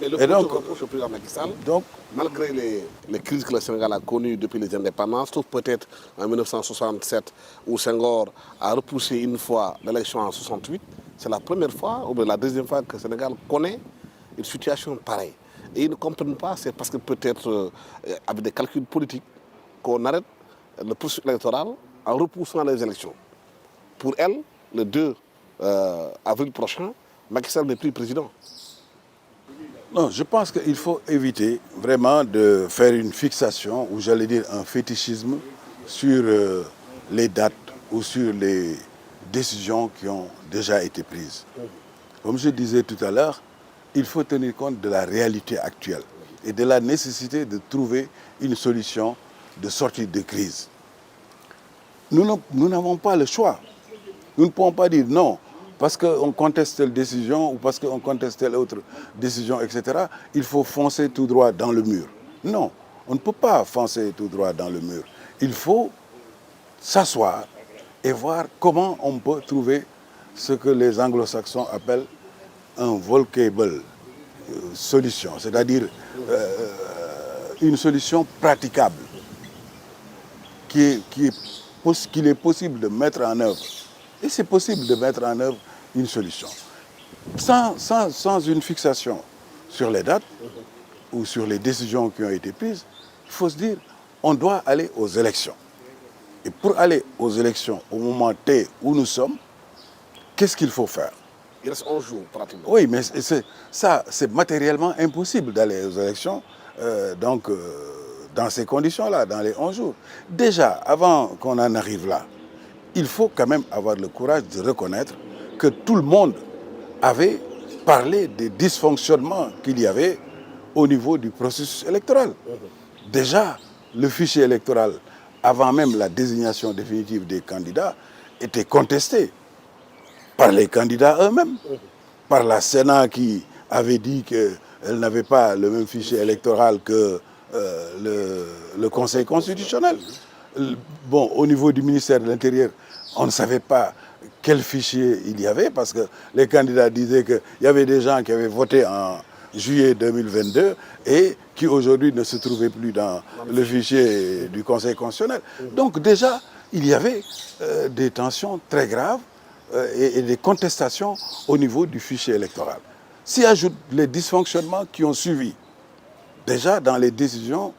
Mais le Et donc, reproche au président Macky Sall, donc, malgré les crises que le Sénégal a connues depuis les indépendances, sauf peut-être en 1967 où Senghor a repoussé une fois l'élection en 68, c'est la première fois ou bien la deuxième fois que le Sénégal connaît une situation pareille. Et ils ne comprennent pas, c'est parce que peut-être avec des calculs politiques qu'on arrête le processus électoral en repoussant les élections. Pour elle, le 2 avril prochain, Macky Sall n'est plus président. non, je pense qu'il faut éviter vraiment de faire une fixation, ou j'allais dire un fétichisme, sur les dates ou sur les décisions qui ont déjà été prises. Comme je disais tout à l'heure, il faut tenir compte de la réalité actuelle et de la nécessité de trouver une solution de sortie de crise. Nous n'avons pas le choix. Nous ne pouvons pas dire non, parce qu'on conteste telle décision ou parce qu'on conteste telle autre décision, etc. Il faut foncer tout droit dans le mur. Non, on ne peut pas foncer tout droit dans le mur. Il faut s'asseoir et voir comment on peut trouver ce que les anglo-saxons appellent un volcable solution, c'est-à-dire une solution praticable qu'il est possible de mettre en œuvre. Et c'est possible de mettre en œuvre une solution. Sans une fixation sur les dates ou sur les décisions qui ont été prises, il faut se dire on doit aller aux élections. Et pour aller aux élections au moment T où nous sommes, qu'est-ce qu'il faut faire? Il reste 11 jours pratiquement. Oui, mais c'est matériellement impossible d'aller aux élections dans ces conditions-là, dans les 11 jours. Déjà, avant qu'on en arrive là, il faut quand même avoir le courage de reconnaître que tout le monde avait parlé des dysfonctionnements qu'il y avait au niveau du processus électoral. Déjà, le fichier électoral, avant même la désignation définitive des candidats, était contesté par les candidats eux-mêmes, par la Sénat qui avait dit qu'elle n'avait pas le même fichier électoral que le Conseil constitutionnel. Bon, au niveau du ministère de l'Intérieur, on ne savait pas quel fichier il y avait parce que les candidats disaient qu'il y avait des gens qui avaient voté en juillet 2022 et qui aujourd'hui ne se trouvaient plus dans le fichier du Conseil constitutionnel. Donc déjà, il y avait des tensions très graves et des contestations au niveau du fichier électoral. S'y ajoutent les dysfonctionnements qui ont suivi, déjà dans les décisions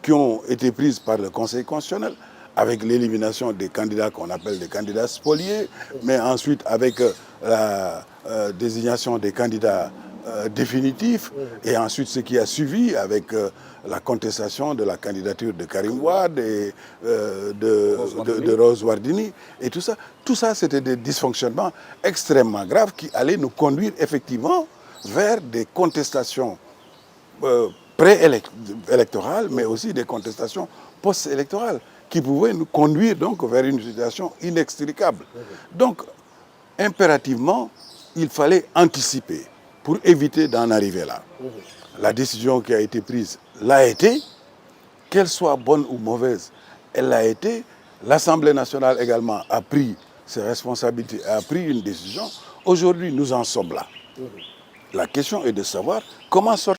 qui ont été prises par le Conseil constitutionnel, avec l'élimination des candidats qu'on appelle des candidats spoliés, mais ensuite avec la désignation des candidats définitifs, et ensuite ce qui a suivi avec la contestation de la candidature de Karim Wade et de Rose Wardini, et tout ça c'était des dysfonctionnements extrêmement graves qui allaient nous conduire effectivement vers des contestations pré-électorales, mais aussi des contestations post-électorales qui pouvaient nous conduire donc vers une situation inextricable. Donc, impérativement, il fallait anticiper pour éviter d'en arriver là. La décision qui a été prise l'a été, qu'elle soit bonne ou mauvaise, elle l'a été. L'Assemblée nationale également a pris ses responsabilités, a pris une décision. Aujourd'hui, nous en sommes là. La question est de savoir comment sortir.